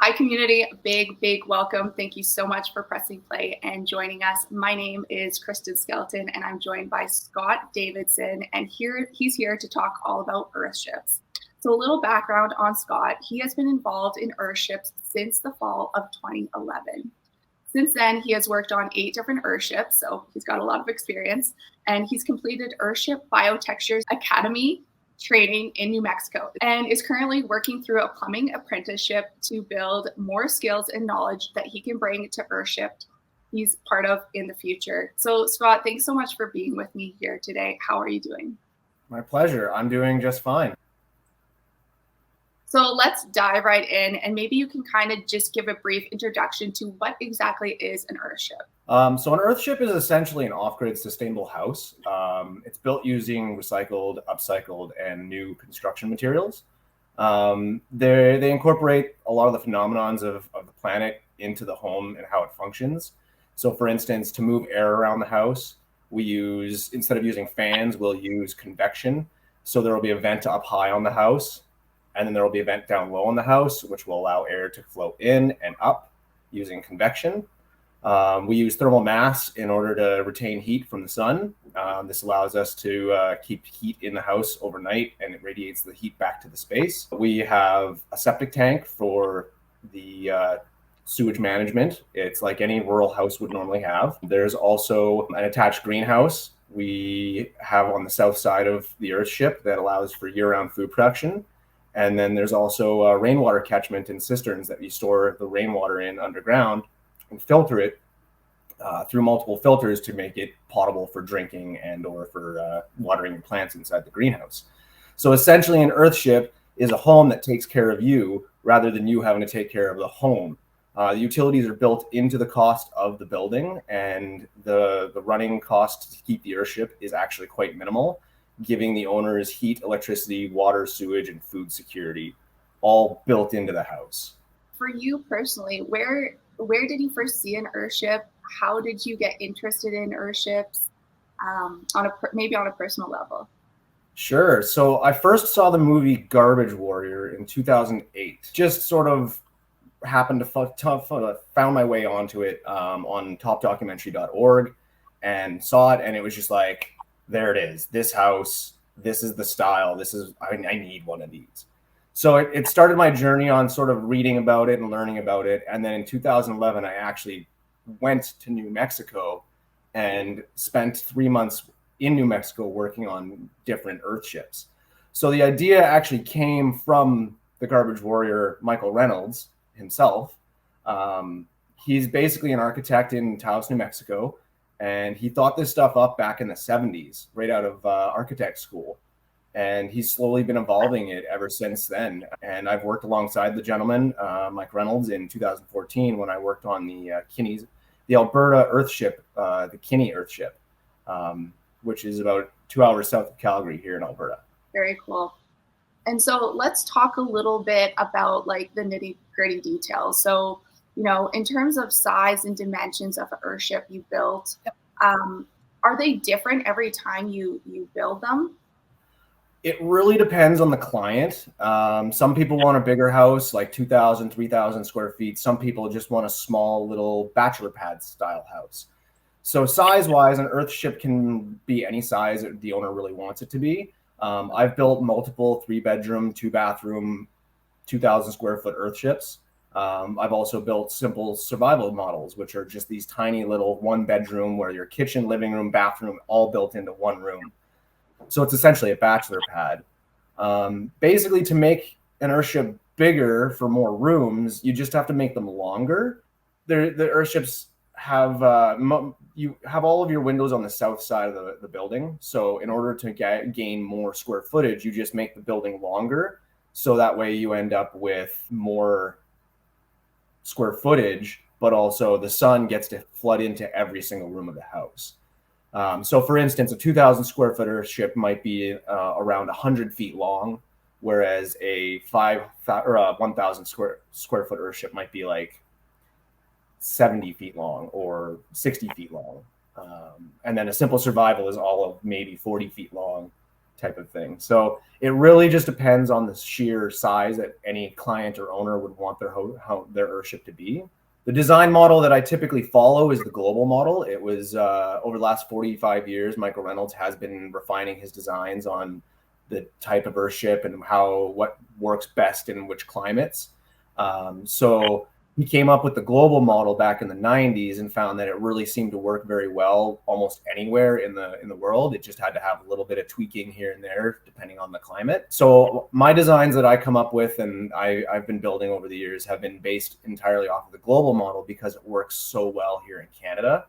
Hi, community. Big welcome. Thank you so much for pressing play and joining us. My name is Kristen Skelton, and I'm joined by Scott Davidson, and he's here to talk all about Earthships. So a little background on Scott. He has been involved in Earthships since the fall of 2011. Since then, he has worked on 8 different Earthships, so he's got a lot of experience, and he's completed Earthship Biotexture's Academy training in New Mexico and is currently working through a plumbing apprenticeship to build more skills and knowledge that he can bring to Earthship he's part of in the future. So Scott, thanks so much for being with me here today. How are you doing? My pleasure. I'm doing just fine. So let's dive right in, and maybe you can kind of just give a brief introduction to what exactly is an Earthship. So an Earthship is essentially an off-grid sustainable house. It's built using recycled, upcycled, and new construction materials. They incorporate a lot of the phenomenons of the planet into the home and how it functions. So for instance, to move air around the house, instead of using fans, we'll use convection. So there will be a vent up high on the house, and then there will be a vent down low on the house, which will allow air to flow in and up using convection. We use thermal mass in order to retain heat from the sun. This allows us to keep heat in the house overnight, and it radiates the heat back to the space. We have a septic tank for the sewage management. It's like any rural house would normally have. There's also an attached greenhouse we have on the south side of the Earthship that allows for year-round food production. And then there's also a rainwater catchment and cisterns that we store the rainwater in underground and filter it through multiple filters to make it potable for drinking and or for watering your plants inside the greenhouse. So essentially an Earthship is a home that takes care of you rather than you having to take care of the home. The utilities are built into the cost of the building, and the running cost to keep the Earthship is actually quite minimal, giving the owners heat, electricity, water, sewage, and food security all built into the house. For you personally, where did you first see an Earthship? How did you get interested in Earthships maybe on a personal level? Sure. So I first saw the movie Garbage Warrior in 2008. Just sort of happened to found my way onto it on topdocumentary.org and saw it, and it was just like, there it is. This house, this is the style. I need one of these. So it started my journey on sort of reading about it and learning about it. And then in 2011, I actually went to New Mexico and spent 3 months in New Mexico working on different Earthships. So the idea actually came from the Garbage Warrior, Michael Reynolds himself. He's basically an architect in Taos, New Mexico. And he thought this stuff up back in the 70s, right out of architect school. And he's slowly been evolving it ever since then. And I've worked alongside the gentleman, Mike Reynolds, in 2014 when I worked on the Alberta Earthship, the Kinney Earthship, which is about 2 hours south of Calgary here in Alberta. Very cool. And so let's talk a little bit about like the nitty gritty details. So, in terms of size and dimensions of an Earthship you built, are they different every time you build them? It really depends on the client. Some people want a bigger house, like 2,000, 3,000 square feet. Some people just want a small little bachelor pad style house. So size-wise, an Earthship can be any size that the owner really wants it to be. I've built multiple 3-bedroom, 2-bathroom, 2,000 square foot Earthships. I've also built simple survival models, which are just these tiny little 1-bedroom where your kitchen, living room, bathroom, all built into one room. So it's essentially a bachelor pad. Basically, to make an Earthship bigger for more rooms, you just have to make them longer. The Earthships have you have all of your windows on the south side of the building. So in order to gain more square footage, you just make the building longer. So that way you end up with more square footage, but also the sun gets to flood into every single room of the house. So for instance, a 2,000 square foot Earthship might be around 100 feet long, whereas a 1,000 square foot Earthship might be like 70 feet long or 60 feet long. And then a simple survival is all of maybe 40 feet long type of thing. So it really just depends on the sheer size that any client or owner would want their Earthship to be. The design model that I typically follow is the global model. It was over the last 45 years, Michael Reynolds has been refining his designs on the type of Earthship and what works best in which climates. So he came up with the global model back in the 90s and found that it really seemed to work very well almost anywhere in the world. It just had to have a little bit of tweaking here and there depending on the climate. So my designs that I come up with and I've been building over the years have been based entirely off of the global model because it works so well here in Canada.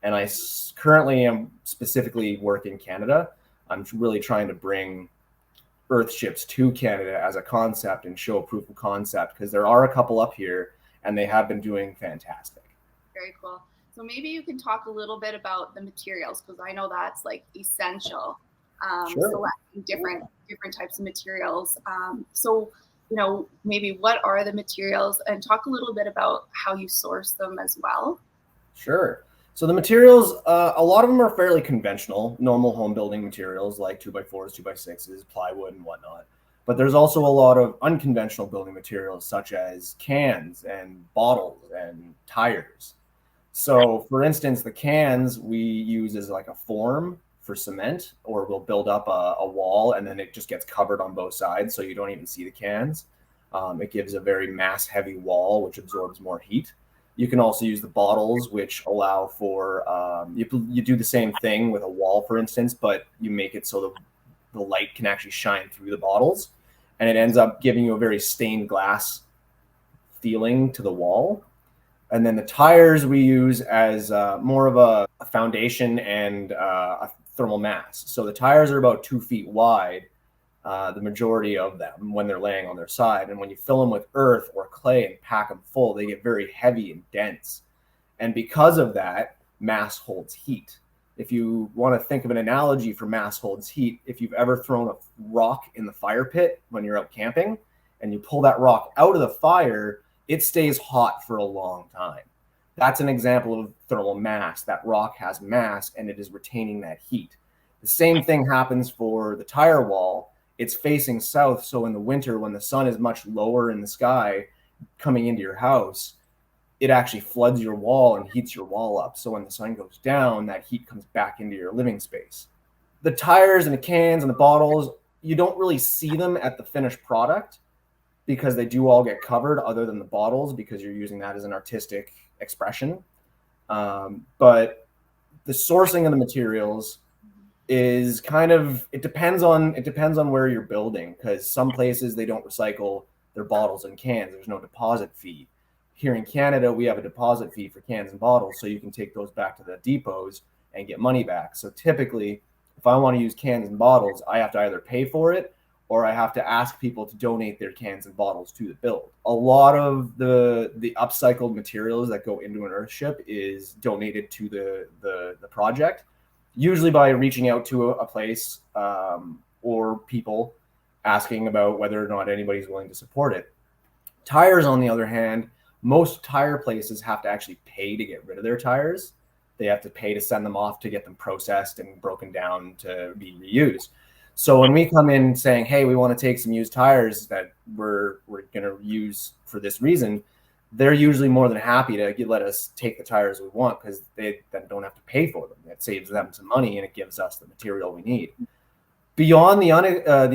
And I currently am specifically work in Canada. I'm really trying to bring Earthships to Canada as a concept and show proof of concept, because there are a couple up here and they have been doing fantastic. Very cool. So maybe you can talk a little bit about the materials, because I know that's like essential. Sure. Selecting different types of materials. So, maybe what are the materials, and talk a little bit about how you source them as well. Sure. So the materials, a lot of them are fairly conventional, normal home building materials like 2x4s, 2x6s, plywood and whatnot. But there's also a lot of unconventional building materials such as cans and bottles and tires. So for instance, the cans we use as like a form for cement, or we'll build up a wall and then it just gets covered on both sides so you don't even see the cans. It gives a very mass heavy wall which absorbs more heat. You can also use the bottles, which allow for, you do the same thing with a wall, for instance, but you make it so the light can actually shine through the bottles. And it ends up giving you a very stained glass feeling to the wall. And then the tires we use as more of a foundation and a thermal mass. So the tires are about 2 feet wide, the majority of them when they're laying on their side. And when you fill them with earth or clay and pack them full, they get very heavy and dense. And because of that, mass holds heat. If you want to think of an analogy for mass holds heat, if you've ever thrown a rock in the fire pit when you're out camping and you pull that rock out of the fire, it stays hot for a long time. That's an example of thermal mass. That rock has mass and it is retaining that heat. The same thing happens for the tire wall. It's facing south, so in the winter when the sun is much lower in the sky coming into your house, it actually floods your wall and heats your wall up. So when the sun goes down, that heat comes back into your living space. The tires and the cans and the bottles, you don't really see them at the finished product because they do all get covered, other than the bottles, because you're using that as an artistic expression. But the sourcing of the materials is it depends on where you're building, because some places they don't recycle their bottles and cans. There's no deposit fee. Here in Canada, we have a deposit fee for cans and bottles, so you can take those back to the depots and get money back. So typically, if I want to use cans and bottles, I have to either pay for it or I have to ask people to donate their cans and bottles to the build. A lot of the upcycled materials that go into an Earthship is donated to the project, usually by reaching out to a place or people asking about whether or not anybody's willing to support it. Tires, on the other hand, most tire places have to actually pay to get rid of their tires. They have to pay to send them off to get them processed and broken down to be reused. So when we come in saying, hey, we want to take some used tires that we're going to use for this reason, they're usually more than happy to let us take the tires we want, because they then don't have to pay for them. It saves them some money and it gives us the material we need. Beyond the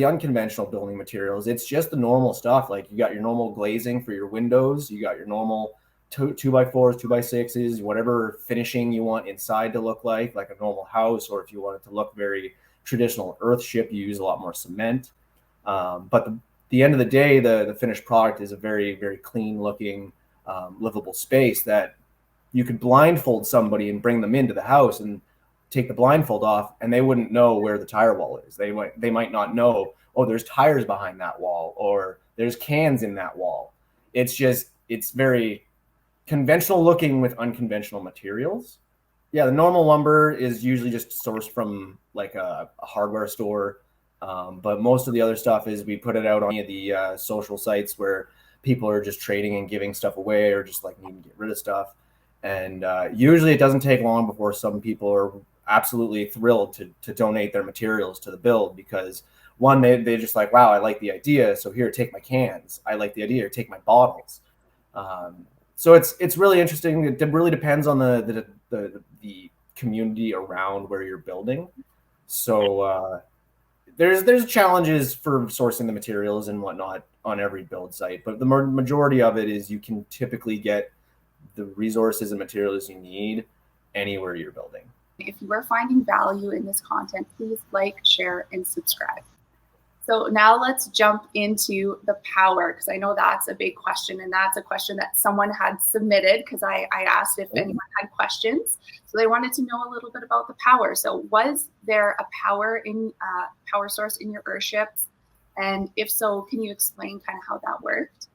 unconventional building materials, it's just the normal stuff. Like you got your normal glazing for your windows, you got your normal 2x4s, 2x6s, whatever finishing you want inside to look like a normal house, or if you want it to look very traditional Earthship, you use a lot more cement. But the end of the day, the finished product is a very, very clean looking, livable space that you could blindfold somebody and bring them into the house and take the blindfold off and they wouldn't know where the tire wall is. They might not know, oh, there's tires behind that wall, or there's cans in that wall. It's very conventional looking with unconventional materials. Yeah, the normal lumber is usually just sourced from like a hardware store. But most of the other stuff is we put it out on any of the social sites where people are just trading and giving stuff away, or just like needing to get rid of stuff. And usually it doesn't take long before some people are absolutely thrilled to donate their materials to the build, because one, they just like, wow, I like the idea, so here, take my cans. I like the idea, take my bottles. So it's really interesting. It really depends on the community around where you're building. So there's challenges for sourcing the materials and whatnot on every build site, but the majority of it is you can typically get the resources and materials you need anywhere you're building. If you are finding value in this content, please like, share, and subscribe. So now let's jump into the power, because I know that's a big question, and that's a question that someone had submitted because I asked if anyone had questions. So they wanted to know a little bit about the power. So was there a power source in your Earthships? And if so, can you explain kind of how that worked?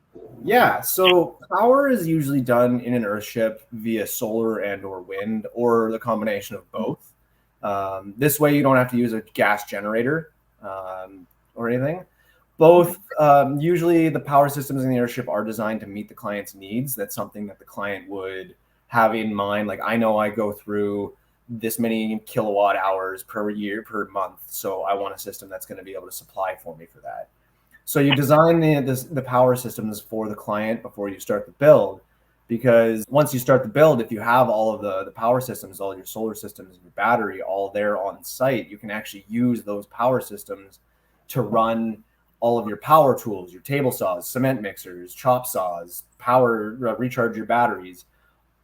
Yeah, so power is usually done in an Earthship via solar and or wind, or the combination of both. This way you don't have to use a gas generator or anything. Both, usually the power systems in the Earthship are designed to meet the client's needs. That's something that the client would have in mind. Like, I know I go through this many kilowatt hours per year, per month, so I want a system that's going to be able to supply for me for that. So you design the power systems for the client before you start the build, because once you start the build, if you have all of the power systems, all your solar systems and your battery all there on site, you can actually use those power systems to run all of your power tools, your table saws, cement mixers, chop saws, recharge your batteries,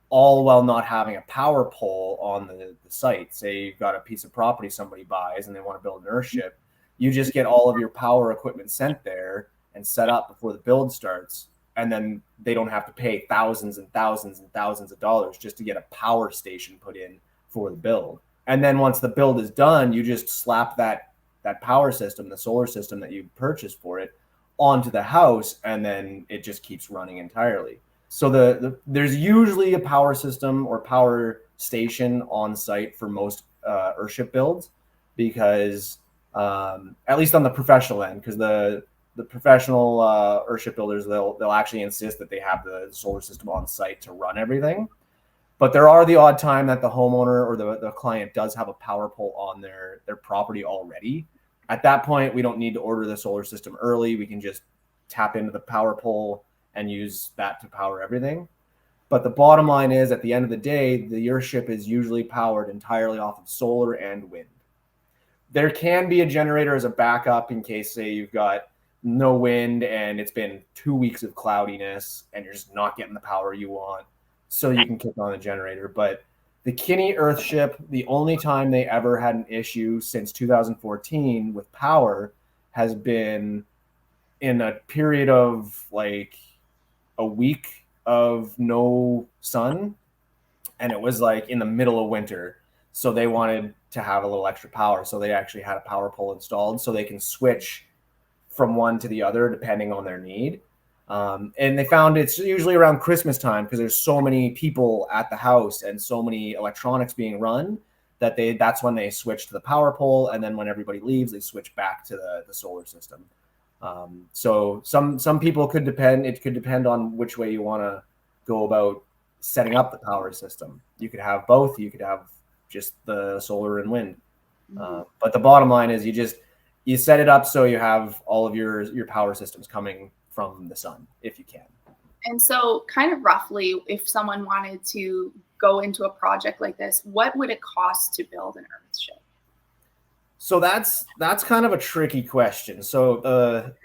all while not having a power pole on the site. Say you've got a piece of property somebody buys and they want to build an Earthship, you just get all of your power equipment sent there and set up before the build starts. And then they don't have to pay thousands and thousands and thousands of dollars just to get a power station put in for the build. And then once the build is done, you just slap that power system, the solar system that you purchased for it, onto the house, and then it just keeps running entirely. So there's usually a power system or power station on site for most Earthship builds, because at least on the professional end, because the professional Earthship builders, they'll actually insist that they have the solar system on site to run everything. But there are the odd time that the homeowner or the client does have a power pole on their property already. At that point, we don't need to order the solar system early. We can just tap into the power pole and use that to power everything. But the bottom line is, at the end of the day, the Earthship is usually powered entirely off of solar and wind. There can be a generator as a backup in case, say, you've got no wind and it's been 2 weeks of cloudiness and you're just not getting the power you want, so you can kick on a generator. But the Kinney Earthship, the only time they ever had an issue since 2014 with power has been in a period of like a week of no sun, and it was like in the middle of winter. So they wanted to have a little extra power, so they actually had a power pole installed so they can switch from one to the other depending on their need. And they found it's usually around Christmas time, because there's so many people at the house and so many electronics being run, that that's when they switch to the power pole. And then when everybody leaves, they switch back to the solar system. So some people could depend. It could depend on which way you want to go about setting up the power system. You could have both. You could have just the solar and wind. But the bottom line is you set it up so you have all of your power systems coming from the sun if you can. And so, kind of roughly, if someone wanted to go into a project like this, what would it cost to build an Earthship? So that's kind of a tricky question. So the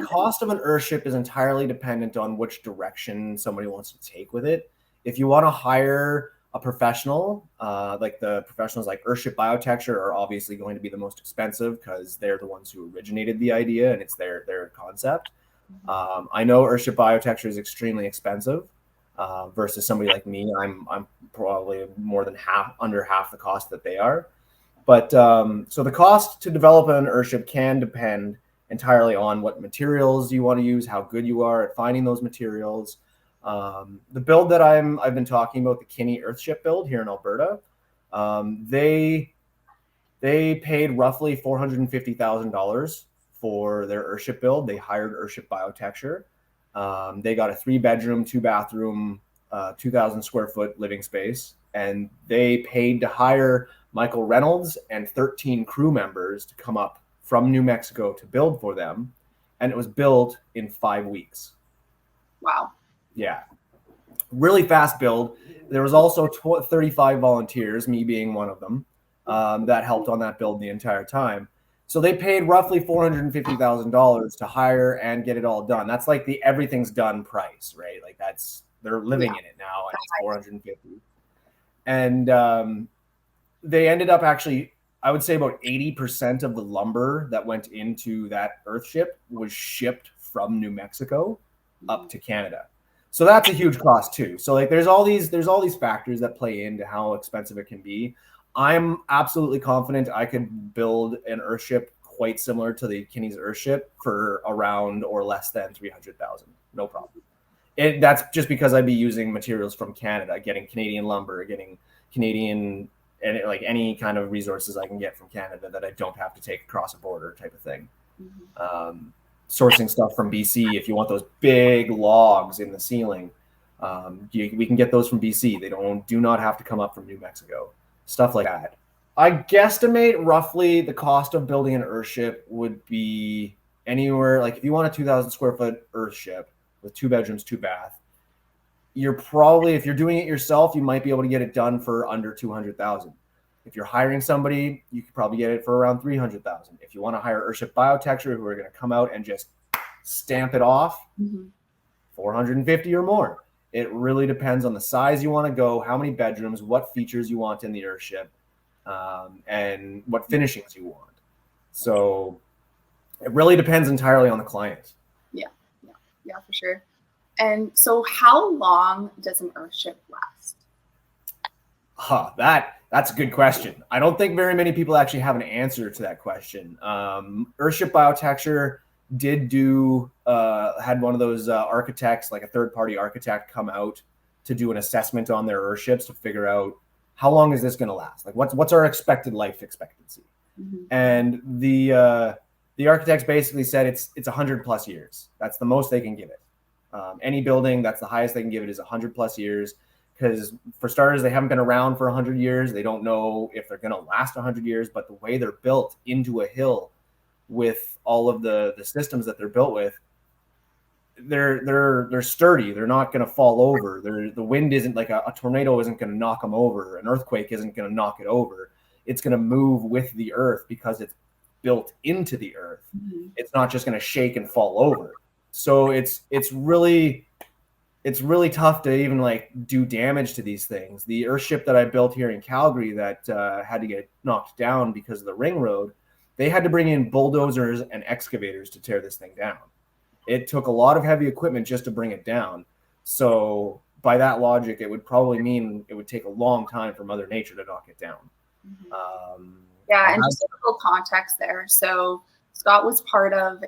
cost of an Earthship is entirely dependent on which direction somebody wants to take with it. If you want to hire a professional, like the professionals like Earthship Biotecture are obviously going to be the most expensive, because they're the ones who originated the idea and it's their concept. I know Earthship Biotecture is extremely expensive versus somebody like me. I'm probably more than under half the cost that they are. But so the cost to develop an Earthship can depend entirely on what materials you want to use, how good you are at finding those materials. The build that I've been talking about, the Kinney Earthship build here in Alberta, they paid roughly $450,000 for their Earthship build. They hired Earthship Biotecture. They got a 3-bedroom, 2-bathroom, 2,000 square foot living space, and they paid to hire Michael Reynolds and 13 crew members to come up from New Mexico to build for them. And it was built in 5 weeks. Wow. Yeah. Really fast build. There was also 35 volunteers, me being one of them, that helped on that build the entire time. So they paid roughly $450,000 to hire and get it all done. That's like the everything's done price, right? Like they're living in it now, and it's 450. And they ended up actually, I would say about 80% of the lumber that went into that Earthship was shipped from New Mexico up to Canada. So that's a huge cost too. So like there's all these factors that play into how expensive it can be. I'm absolutely confident I could build an Earthship quite similar to the Kinney's Earthship for around or less than 300,000. No problem. That's just because I'd be using materials from Canada, getting Canadian lumber, getting Canadian, and like any kind of resources I can get from Canada that I don't have to take across a border type of thing. Sourcing stuff from BC, if you want those big logs in the ceiling, we can get those from BC. They do not have to come up from New Mexico. Stuff like that. I guesstimate roughly the cost of building an Earthship would be anywhere, like if you want a 2,000 square foot Earthship with 2 bedrooms, 2 bath, you're probably, if you're doing it yourself, you might be able to get it done for under 200,000. If you're hiring somebody, you could probably get it for around 300,000. If you want to hire Earthship Biotecture, who are going to come out and just stamp it off, 450 or more. It really depends on the size you want to go, how many bedrooms, what features you want in the Earthship, and what finishings you want. So it really depends entirely on the client. Yeah, for sure. And so how long does an Earthship last? That's a good question. I don't think very many people actually have an answer to that question. Earthship Biotecture did had one of those architects, like a third-party architect, come out to do an assessment on their Earthships to figure out how long is this going to last? Like what's our expected life expectancy? And the architects basically said it's 100 plus years. That's the most they can give it. Any building, that's the highest they can give it, is 100 plus years. Because for starters, they haven't been around for 100 years. They don't know if they're going to last 100 years, but the way they're built into a hill with all of the systems that they're built with, they're sturdy. They're not going to fall over. The wind isn't like a tornado isn't going to knock them over. An earthquake isn't going to knock it over. It's going to move with the earth because it's built into the earth. It's not just going to shake and fall over. So it's really tough to even like do damage to these things. The Earthship that I built here in Calgary that had to get knocked down because of the ring road, they had to bring in bulldozers and excavators to tear this thing down. It took a lot of heavy equipment just to bring it down. So by that logic, it would probably mean it would take a long time for Mother Nature to knock it down. And just a little context there. So Scott was part of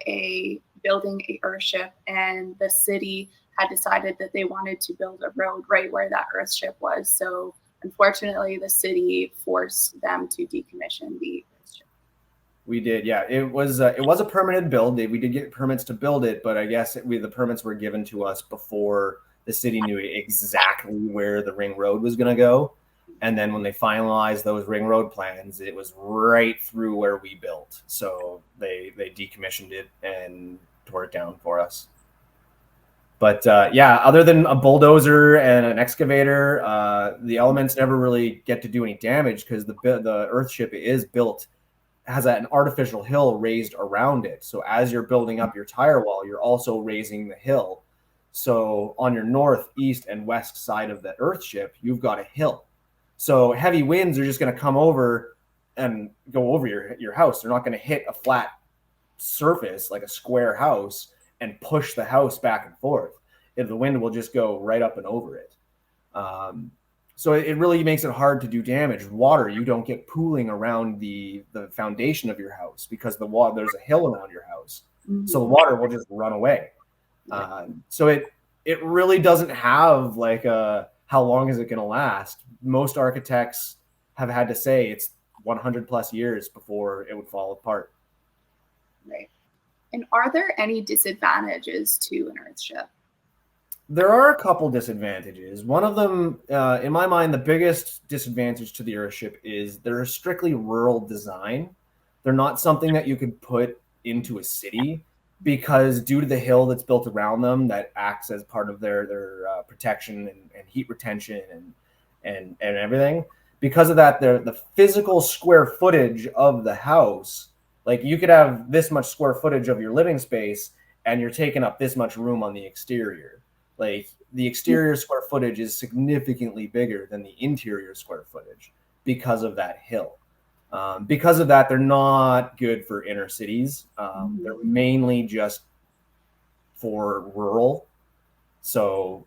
building a Earthship, and the city had decided that they wanted to build a road right where that Earthship was. So unfortunately, the city forced them to decommission the Earthship. We did, yeah. It was a permitted build. We did get permits to build it, but I guess the permits were given to us before the city knew exactly where the ring road was going to go. And then when they finalized those ring road plans, it was right through where we built. So they decommissioned it and tore it down for us. But other than a bulldozer and an excavator, the elements never really get to do any damage because the Earthship is built, has an artificial hill raised around it. So as you're building up your tire wall, you're also raising the hill. So on your north, east, and west side of the Earthship, you've got a hill. So heavy winds are just going to come over and go over your house. They're not going to hit a flat surface like a square house and push the house back and forth. If the wind will just go right up and over it. So it really makes it hard to do damage. Water, you don't get pooling around the foundation of your house because there's a hill around your house. So the water will just run away. So it really doesn't have like how long is it going to last? Most architects have had to say it's 100 plus years before it would fall apart. Right. And are there any disadvantages to an Earthship? There are a couple disadvantages. One of them, in my mind, the biggest disadvantage to the Earthship is they're strictly rural design. They're not something that you could put into a city because due to the hill that's built around them that acts as part of their protection and heat retention and everything. Because of that, the physical square footage of the house, like you could have this much square footage of your living space and you're taking up this much room on the exterior. Like the exterior square footage is significantly bigger than the interior square footage because of that hill. Because of that, they're not good for inner cities. They're mainly just for rural, so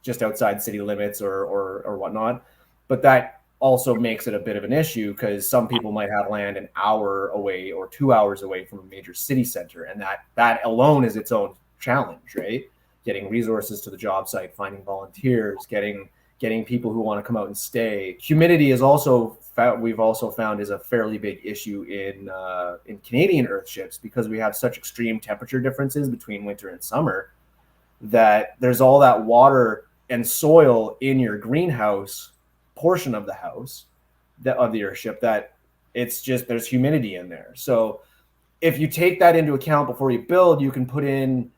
just outside city limits or whatnot. But that also makes it a bit of an issue because some people might have land an hour away or 2 hours away from a major city center, and that alone is its own challenge, right? Getting resources to the job site, finding volunteers, getting people who want to come out and stay. Humidity is also we've also found is a fairly big issue in Canadian earthships because we have such extreme temperature differences between winter and summer that there's all that water and soil in your greenhouse portion of the house of the Earthship that it's just there's humidity in there. So if you take that into account before you build, you can put in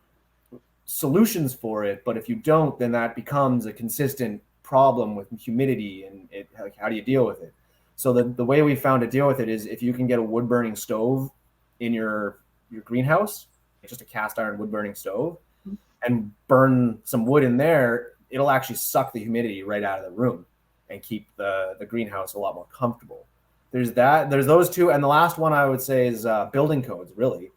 solutions for it. But if you don't, then that becomes a consistent problem with humidity and like, how do you deal with it? So the way we found to deal with it is if you can get a wood burning stove in your greenhouse, just a cast iron wood burning stove, and burn some wood in there, it'll actually suck the humidity right out of the room and keep the greenhouse a lot more comfortable. There's those two. And the last one I would say is building codes, really.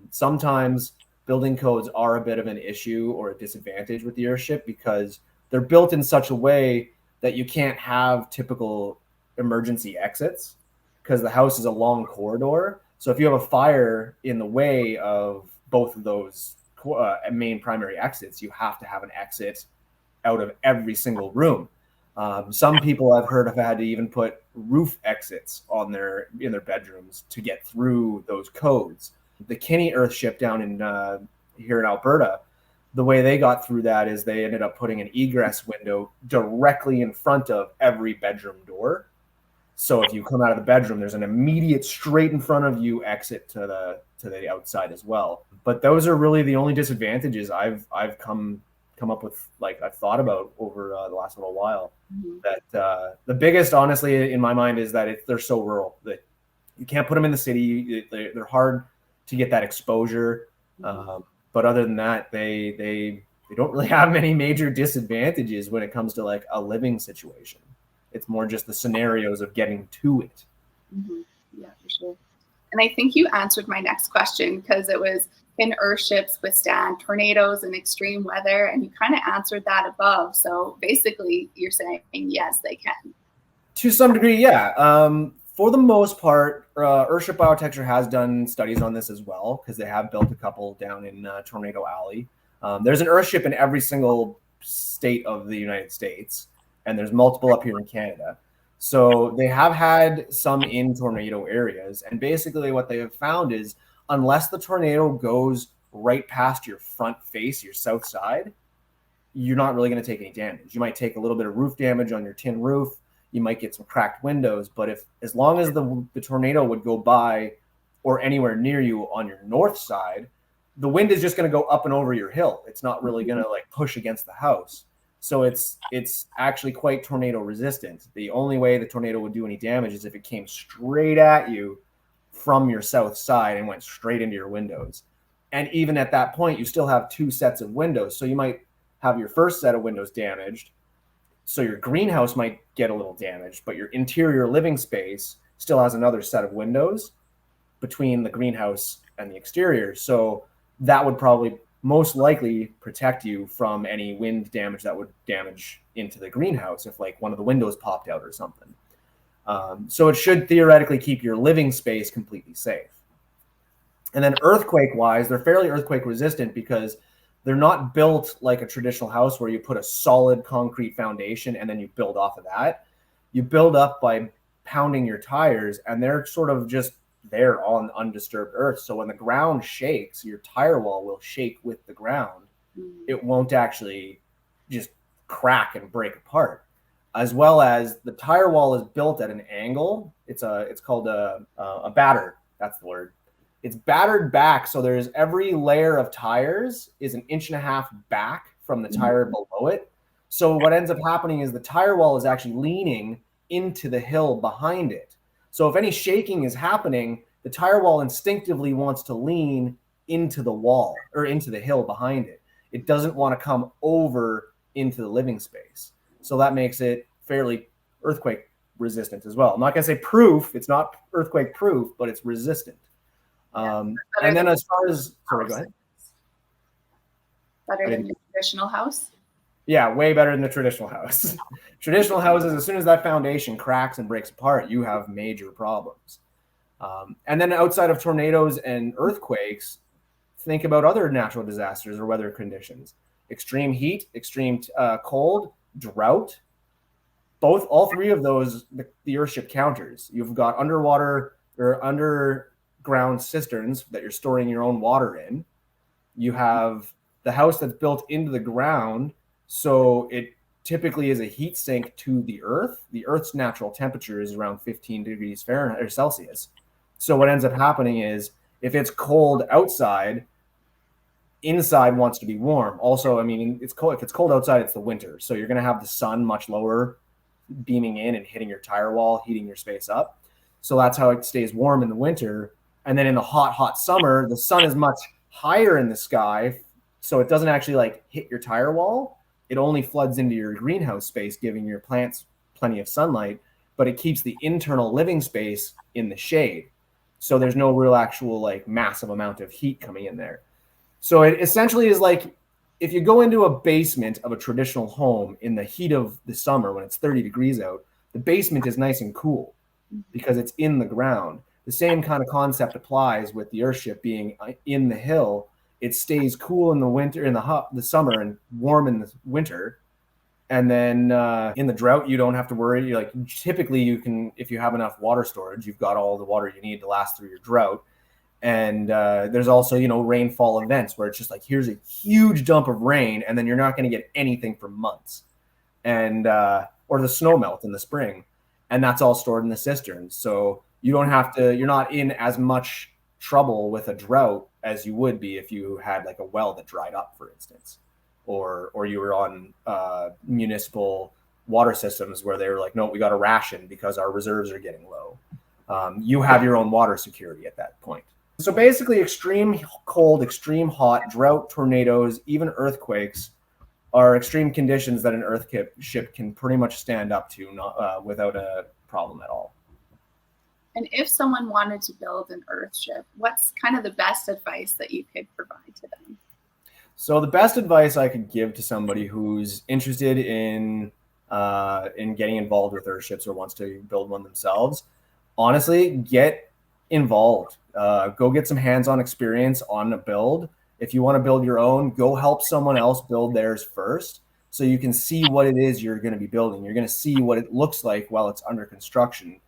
Sometimes building codes are a bit of an issue or a disadvantage with the Earthship because they're built in such a way that you can't have typical emergency exits because the house is a long corridor. So if you have a fire in the way of both of those main primary exits, you have to have an exit out of every single room. Some people I've heard have had to even put roof exits in their bedrooms to get through those codes. The Kinney Earthship down in here in Alberta, the way they got through that is they ended up putting an egress window directly in front of every bedroom door. So if you come out of the bedroom, there's an immediate straight in front of you exit to the outside as well. But those are really the only disadvantages I've come up with, like I've thought about over the last little while. That the biggest, honestly, in my mind, is that they're so rural that you can't put them in the city. They're hard to get that exposure. But other than that, they don't really have many major disadvantages when it comes to like a living situation. It's more just the scenarios of getting to it. Yeah, for sure. And I think you answered my next question because it was, can Earthships withstand tornadoes and extreme weather? And you kind of answered that above. So basically, you're saying yes, they can. To some degree, yeah. For the most part, Earthship Architecture has done studies on this as well because they have built a couple down in Tornado Alley. There's an Earthship in every single state of the United States, and there's multiple up here in Canada. So they have had some in tornado areas. And basically what they have found is unless the tornado goes right past your front face, your south side, you're not really going to take any damage. You might take a little bit of roof damage on your tin roof. You might get some cracked windows. But as long as the tornado would go by or anywhere near you on your north side, the wind is just going to go up and over your hill. It's not really going to like push against the house. So it's actually quite tornado resistant. The only way the tornado would do any damage is if it came straight at you from your south side and went straight into your windows. And even at that point, you still have two sets of windows. So you might have your first set of windows damaged. So your greenhouse might get a little damaged, but your interior living space still has another set of windows between the greenhouse and the exterior. So that would probably most likely protect you from any wind damage that would damage into the greenhouse if like one of the windows popped out or something. So it should theoretically keep your living space completely safe. And then earthquake wise, they're fairly earthquake resistant because they're not built like a traditional house where you put a solid concrete foundation and then you build off of that. You build up by pounding your tires, and they're sort of just there on undisturbed earth. So when the ground shakes, your tire wall will shake with the ground it won't actually just crack and break apart. As well as the tire wall is built at an angle. It's called a batter. That's the word. It's battered back, so there's every layer of tires is 1.5 inches back from the tire below it. So what ends up happening is the tire wall is actually leaning into the hill behind it. So if any shaking is happening, the tire wall instinctively wants to lean into the wall or into the hill behind it. It doesn't want to come over into the living space. So that makes it fairly earthquake resistant as well. I'm not going to say proof. It's not earthquake proof, but it's resistant. And then as far as, sorry, go ahead. Better than the traditional house? Yeah, way better than the traditional house. Traditional houses, as soon as that foundation cracks and breaks apart, you have major problems. And then outside of tornadoes and earthquakes, think about other natural disasters or weather conditions. Extreme heat, extreme cold, drought. All three of those, the Earthship counters. You've got underwater or underground cisterns that you're storing your own water in. You have the house that's built into the ground, so it typically is a heat sink to the earth. The earth's natural temperature is around 15 degrees Fahrenheit or Celsius. So what ends up happening is if it's cold outside, inside wants to be warm. Also, I mean, it's cold. If it's cold outside, it's the winter. So you're going to have the sun much lower beaming in and hitting your tire wall, heating your space up. So that's how it stays warm in the winter. And then in the hot summer, the sun is much higher in the sky. So it doesn't actually like hit your tire wall. It only floods into your greenhouse space, giving your plants plenty of sunlight, but it keeps the internal living space in the shade. So there's no real actual like massive amount of heat coming in there. So it essentially is like if you go into a basement of a traditional home in the heat of the summer when it's 30 degrees out, the basement is nice and cool because it's in the ground. The same kind of concept applies with the Earthship being in the hill. It stays cool in the winter, in the summer, and warm in the winter. And then in the drought, you don't have to worry. You're like typically you can, if you have enough water storage, you've got all the water you need to last through your drought. And there's also, rainfall events where it's just like, here's a huge dump of rain, and then you're not going to get anything for months. And or the snow melt in the spring, and that's all stored in the cisterns. So you're not in as much trouble with a drought as you would be if you had like a well that dried up, for instance, or you were on municipal water systems where they were like, no, we got a ration because our reserves are getting low. You have your own water security at that point. So basically extreme cold, extreme hot, drought, tornadoes, even earthquakes are extreme conditions that an Earthship can pretty much stand up to without a problem at all. And if someone wanted to build an Earthship, what's kind of the best advice that you could provide to them? So the best advice I could give to somebody who's interested in getting involved with Earthships or wants to build one themselves, honestly, get involved. Go get some hands-on experience on a build. If you want to build your own, go help someone else build theirs first so you can see what it is you're going to be building. You're going to see what it looks like while it's under construction.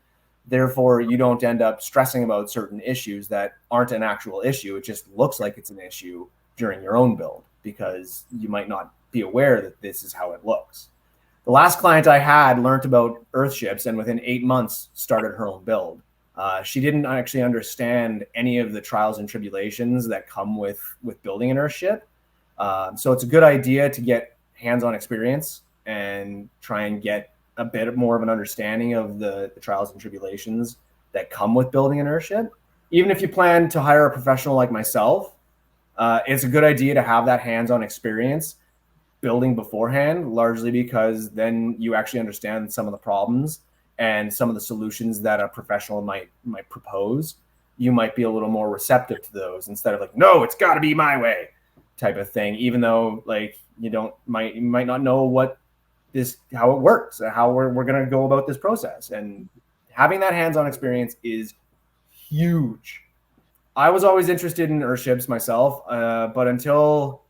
Therefore, you don't end up stressing about certain issues that aren't an actual issue. It just looks like it's an issue during your own build because you might not be aware that this is how it looks. The last client I had learned about Earthships and within 8 months started her own build. She didn't actually understand any of the trials and tribulations that come with building an Earthship. So it's a good idea to get hands-on experience and try and get a bit more of an understanding of the trials and tribulations that come with building an Earthship. Even if you plan to hire a professional like myself, it's a good idea to have that hands-on experience building beforehand, largely because then you actually understand some of the problems and some of the solutions that a professional might propose. You might be a little more receptive to those instead of like, no, it's got to be my way type of thing, even though like you might not know how it works, how we're going to go about this process. And having that hands-on experience is huge. I was always interested in Earthships myself, but until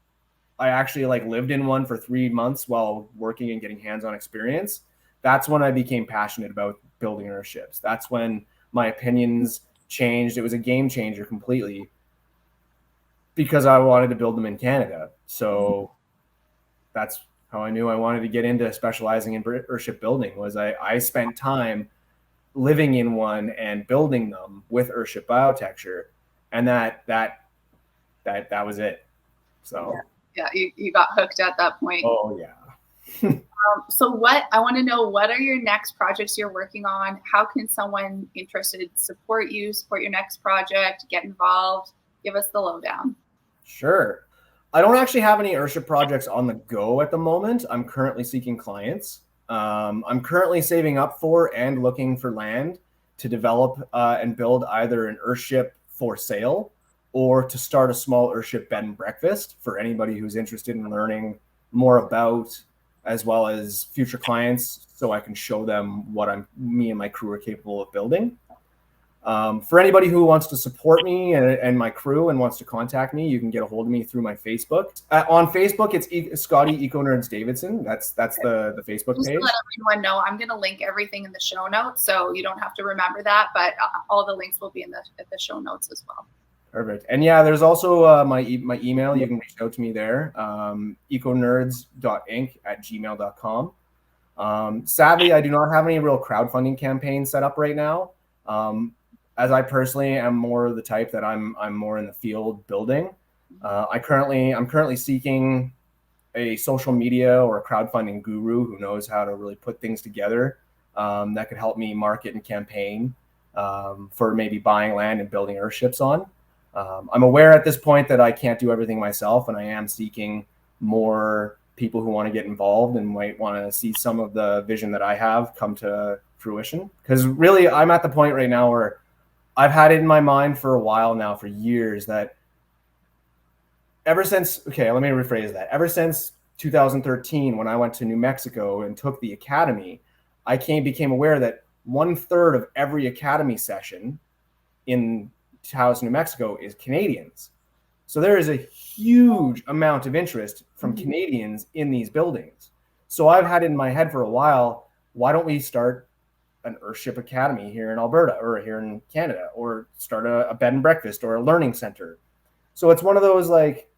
I actually like lived in one for 3 months while working and getting hands-on experience, that's when I became passionate about building Earthships. That's when my opinions changed. It was a game changer completely. because I wanted to build them in Canada. So that's how I knew I wanted to get into specializing in Earthship building. Was I spent time living in one and building them with Earthship Biotecture, and that was it. So you got hooked at that point. Oh yeah. So what I want to know, what are your next projects you're working on? How can someone interested support you, support your next project, get involved? Give us the lowdown. Sure. I don't actually have any Earthship projects on the go at the moment. I'm currently seeking clients. I'm currently saving up for and looking for land to develop and build either an Earthship for sale or to start a small Earthship bed and breakfast for anybody who's interested in learning more about, as well as future clients, so I can show them what me and my crew are capable of building. For anybody who wants to support me and my crew and wants to contact me, you can get a hold of me through my Facebook. On Facebook, it's Scotty Eco Nerds Davidson. That's the Facebook Just page. to let everyone know, I'm going to link everything in the show notes, so you don't have to remember that, but all the links will be in the show notes as well. Perfect. And yeah, there's also my email. You can reach out to me there, econerds.inc@gmail.com. Sadly, I do not have any real crowdfunding campaigns set up right now. As I personally am more the type that I'm more in the field building. I'm currently seeking a social media or a crowdfunding guru who knows how to really put things together that could help me market and campaign for maybe buying land and building Earthships on. I'm aware at this point that I can't do everything myself, and I am seeking more people who want to get involved and might want to see some of the vision that I have come to fruition. Because really, I'm at the point right now where I've had it in my mind for a while now, for years, that ever since 2013, when I went to New Mexico and took the academy, I became aware that 1/3 of every academy session in Taos, New Mexico is Canadians. So there is a huge amount of interest from Canadians in these buildings. So I've had it in my head for a while, why don't we start an Earthship Academy here in Alberta or here in Canada, or start a bed and breakfast or a learning center? So it's one of those, like,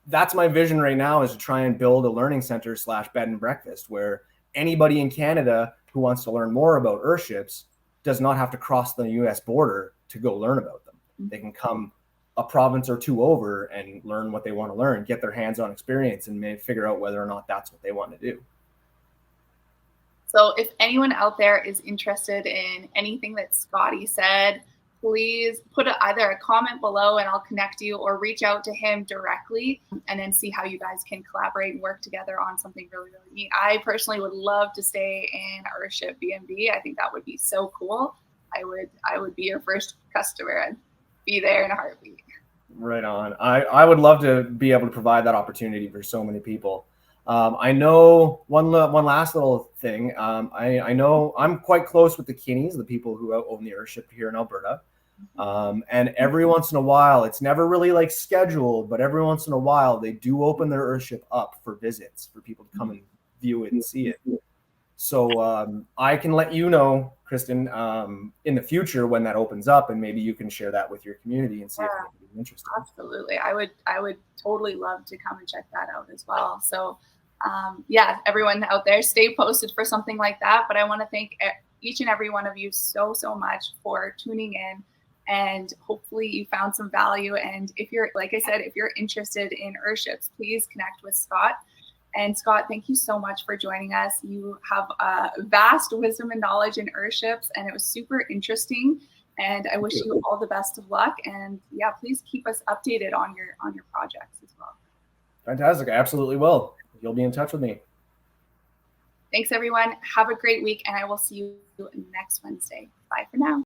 that's my vision right now, is to try and build a learning center / bed and breakfast where anybody in Canada who wants to learn more about Earthships does not have to cross the US border to go learn about them. They can come a province or two over and learn what they want to learn, get their hands-on experience, and maybe figure out whether or not that's what they want to do. So if anyone out there is interested in anything that Scotty said, please put either a comment below and I'll connect you, or reach out to him directly and then see how you guys can collaborate and work together on something really, really neat. I personally would love to stay in Earthship B&B. I think that would be so cool. I would be your first customer and be there in a heartbeat. Right on. I would love to be able to provide that opportunity for so many people. I know one last little thing. I know I'm quite close with the Kinneys, the people who own the Earthship here in Alberta. And every once in a while, it's never really like scheduled, but every once in a while they do open their Earthship up for visits, for people to come and view it and see it. So I can let you know, Kristen, in the future when that opens up, and maybe you can share that with your community and see if anybody's interested. Absolutely. I would totally love to come and check that out as well. So everyone out there, stay posted for something like that. But I want to thank each and every one of you so much for tuning in, and hopefully you found some value. And if you're, like I said, if you're interested in Earthships, please connect with Scott. And Scott, thank you so much for joining us. You have vast wisdom and knowledge in Earthships, and it was super interesting. And I wish you all the best of luck. And yeah, please keep us updated on your projects as well. Fantastic. I absolutely will. You'll be in touch with me. Thanks, everyone. Have a great week, and I will see you next Wednesday. Bye for now.